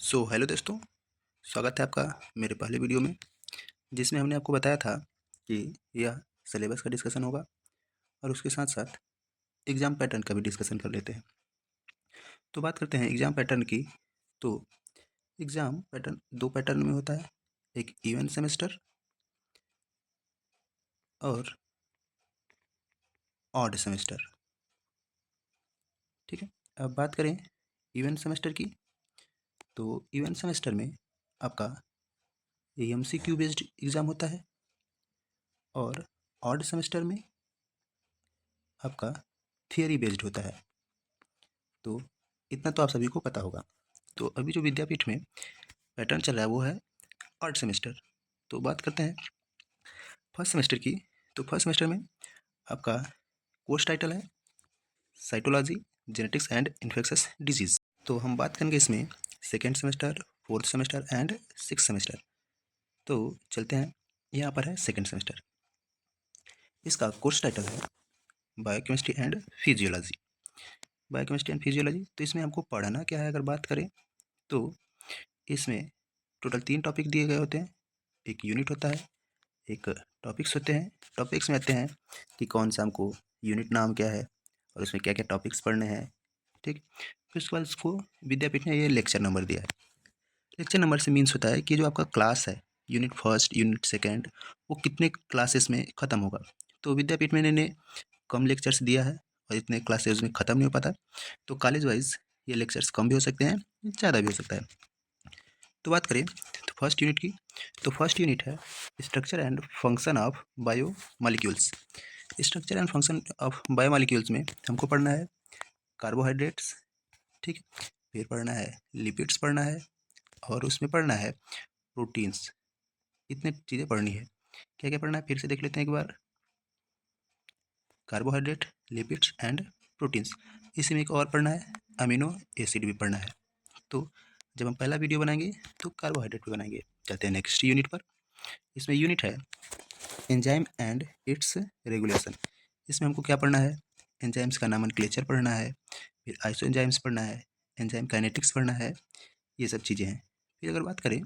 Hello दोस्तों, स्वागत है आपका मेरे पहले वीडियो में, जिसमें हमने आपको बताया था कि यह सिलेबस का डिस्कशन होगा और उसके साथ-साथ एग्ज़ाम पैटर्न का भी डिस्कशन कर लेते हैं। तो बात करते हैं एग्ज़ाम पैटर्न की। तो एग्ज़ाम पैटर्न 2 पैटर्न में होता है, एक इवन सेमेस्टर और ऑड सेमेस्टर, ठीक है? अब बात करें इवन सेमेस्टर की, तो इवन सेमेस्टर में आपका एमसीक्यू बेस्ड एग्ज़ाम होता है और ऑड सेमेस्टर में आपका थियरी बेस्ड होता है। तो इतना तो आप सभी को पता होगा। तो अभी जो विद्यापीठ में पैटर्न चल रहा है वो है ऑड सेमेस्टर। तो बात करते हैं फर्स्ट सेमेस्टर की। तो फर्स्ट सेमेस्टर में आपका कोर्स टाइटल है cytology, genetics and infectious disease. तो हम बात करेंगे इसमें second semester, fourth semester and six semester. तो चलते हैं, यहाँ पर है सेकेंड सेमेस्टर। इसका कोर्स टाइटल है biochemistry and physiology. Biochemistry and physiology, तो इसमें हमको पढ़ना क्या है अगर बात करें तो इसमें टोटल 3 टॉपिक दिए गए होते हैं। एक यूनिट होता है, एक टॉपिक्स होते हैं। टॉपिक्स में आते हैं कि कौन सा हमको यूनिट नाम क्या है और उसमें क्या क्या टॉपिक्स पढ़ने हैं, ठीक। फिर उसके बाद उसको विद्यापीठ ने ये लेक्चर नंबर दिया है। लेक्चर नंबर से मीन्स होता है कि जो आपका क्लास है, यूनिट फर्स्ट यूनिट सेकेंड, वो कितने क्लासेस में ख़त्म होगा। तो विद्यापीठ में इन्होंने कम लेक्चर्स दिया है और इतने क्लासेज में ख़त्म नहीं हो पाता। तो कॉलेज वाइज ये लेक्चर्स कम भी हो सकते हैं, ज़्यादा भी हो सकता है। तो बात करें तो फर्स्ट यूनिट की, तो फर्स्ट यूनिट है structure and function of bio molecules. Structure and function of bio molecules में हमको पढ़ना है कार्बोहाइड्रेट्स, ठीक है, फिर पढ़ना है लिपिड्स पढ़ना है और उसमें पढ़ना है प्रोटीन्स। इतने चीज़ें पढ़नी है। क्या क्या पढ़ना है फिर से देख लेते हैं एक बार। Carbohydrate, lipids and proteins. इसी में एक और पढ़ना है अमीनो एसिड भी पढ़ना है। तो जब हम पहला वीडियो बनाएंगे तो कार्बोहाइड्रेट पे बनाएंगे। चलते हैं नेक्स्ट यूनिट पर। इसमें यूनिट है एंजाइम एंड इट्स रेगुलेशन। इसमें हमको क्या पढ़ना है, एंजाइम्स का नोमेनक्लेचर पढ़ना है, फिर आइसो एंजाइम्स पढ़ना है, एंजाइम काइनेटिक्स पढ़ना है, ये सब चीज़ें हैं। फिर अगर बात करें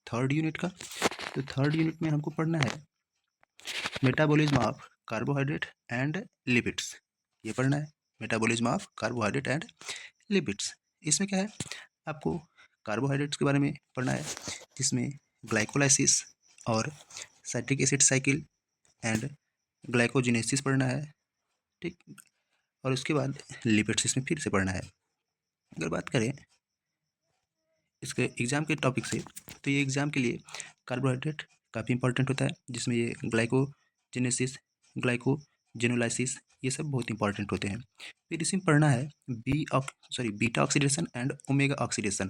थर्ड यूनिट का, तो थर्ड यूनिट में हमको पढ़ना है metabolism of carbohydrate and lipids. ये पढ़ना है metabolism of carbohydrate and lipids. इसमें क्या है, आपको कार्बोहाइड्रेट्स के बारे में पढ़ना है, जिसमें ग्लाइकोलाइसिस और citric acid cycle and glycogenesis पढ़ना है, ठीक। और उसके बाद लिपिड्स इसमें फिर से पढ़ना है। अगर बात करें इसके एग्ज़ाम के टॉपिक से, तो ये एग्ज़ाम के लिए कार्बोहाइड्रेट काफ़ी इंपॉर्टेंट होता है, जिसमें ये ग्लाइकोजेनेसिस, ग्लाइकोजेनोलाइसिस, ये सब बहुत इंपॉर्टेंट होते हैं। फिर इसमें पढ़ना है beta oxidation and omega oxidation,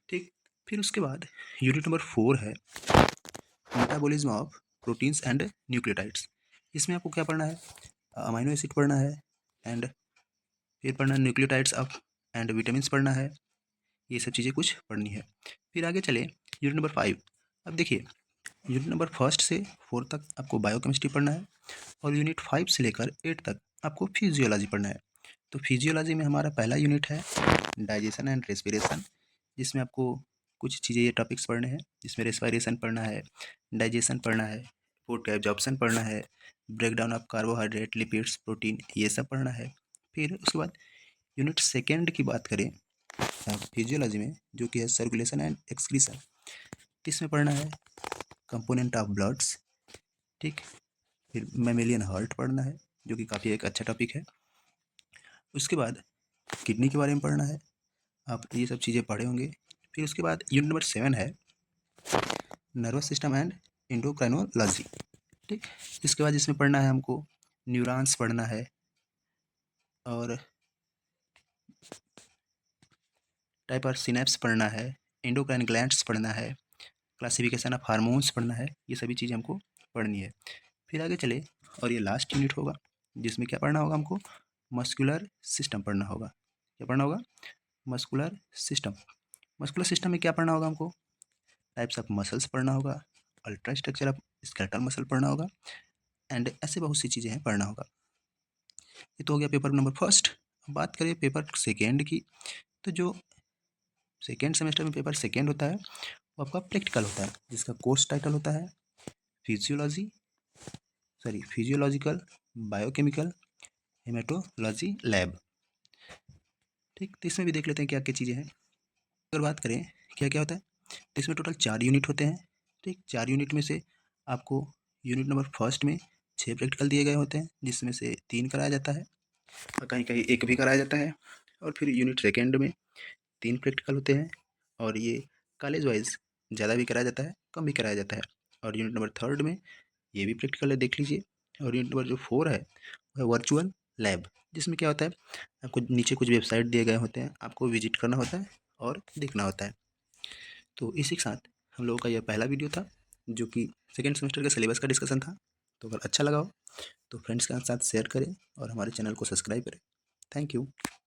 ठीक। फिर उसके बाद यूनिट नंबर 4 है metabolism of proteins and nucleotides. इसमें आपको क्या पढ़ना है, अमीनो एसिड पढ़ना है एंड फिर पढ़ना है न्यूक्लियोटाइड्स ऑफ एंड विटामिन्स पढ़ना है। ये सब चीज़ें कुछ पढ़नी है। फिर आगे चले यूनिट नंबर 5। अब देखिए यूनिट नंबर फर्स्ट से 4 तक आपको बायोकेमिस्ट्री पढ़ना है और यूनिट 5 से लेकर 8 तक आपको फिजियोलॉजी पढ़ना है। तो फिजियोलॉजी में हमारा पहला यूनिट है डाइजेशन एंड रेस्पिरेशन, जिसमें आपको कुछ चीज़ें ये टॉपिक्स पढ़ने हैं, जिसमें रेस्पिरेशन पढ़ना है, डाइजेशन पढ़ना है, फूड का एब्जॉर्प्शन पढ़ना है, breakdown of carbohydrate, lipids, protein, ये सब पढ़ना है। फिर उसके बाद यूनिट सेकेंड की बात करें फिजियोलॉजी में, जो कि है सर्कुलेशन एंड एक्सक्रीशन, इसमें पढ़ना है कंपोनेंट ऑफ ब्लड्स, ठीक। फिर मैमेलियन हार्ट पढ़ना है, जो कि काफ़ी एक अच्छा टॉपिक है। उसके बाद किडनी के बारे में पढ़ना है, आप ये सब चीज़ें पढ़े होंगे। फिर उसके बाद यूनिट नंबर 7 है नर्वस सिस्टम एंड एंडोक्राइनोलॉजी, ठीक। इसके बाद इसमें पढ़ना है हमको न्यूरॉन्स पढ़ना है और टाइप ऑफ सिनेप्स पढ़ना है, एंडोक्राइन ग्लैंड्स पढ़ना है, क्लासिफिकेशन ऑफ हार्मोन्स पढ़ना है। ये सभी चीज़ें हमको पढ़नी है। फिर आगे चले और ये लास्ट यूनिट होगा, जिसमें क्या पढ़ना होगा हमको, मस्कुलर सिस्टम पढ़ना होगा। क्या पढ़ना होगा, मस्कुलर सिस्टम। मस्कुलर सिस्टम में क्या पढ़ना होगा हमको, टाइप्स ऑफ मसल्स पढ़ना होगा, ultra structure of skeletal muscle पढ़ना होगा एंड ऐसे बहुत सी चीज़ें हैं पढ़ना होगा। ये तो हो गया पेपर नंबर फर्स्ट। अब बात करें पेपर सेकेंड की, तो जो सेकेंड सेमेस्टर में पेपर सेकेंड होता है वो आपका प्रैक्टिकल होता है, जिसका कोर्स टाइटल होता है फिजियोलॉजिकल बायोकेमिकल हेमेटोलॉजी लैब। ठीक, तो इसमें भी देख लेते हैं क्या क्या चीज़ें हैं। अगर बात करें क्या क्या होता है, तो इसमें टोटल 4 यूनिट होते हैं। ठीक, 4 यूनिट में से आपको यूनिट नंबर फर्स्ट में 6 प्रैक्टिकल दिए गए होते हैं, जिसमें से 3 कराया जाता है और कहीं कहीं 1 भी कराया जाता है। और फिर यूनिट सेकेंड में 3 प्रैक्टिकल होते हैं और ये कॉलेज वाइज ज़्यादा भी कराया जाता है, कम भी कराया जाता है। और यूनिट नंबर थर्ड में ये भी प्रैक्टिकल है, देख लीजिए। और यूनिट नंबर जो 4 है वो है वर्चुअल लैब, जिसमें क्या होता है आपको नीचे कुछ वेबसाइट दिए गए होते हैं, आपको विजिट करना होता है और देखना होता है। तो इसी के साथ हम लोगों का यह पहला वीडियो था जो कि सेकेंड सेमेस्टर के सिलेबस का डिस्कशन था। तो अगर अच्छा लगा हो तो फ्रेंड्स के साथ शेयर करें और हमारे चैनल को सब्सक्राइब करें। Thank you.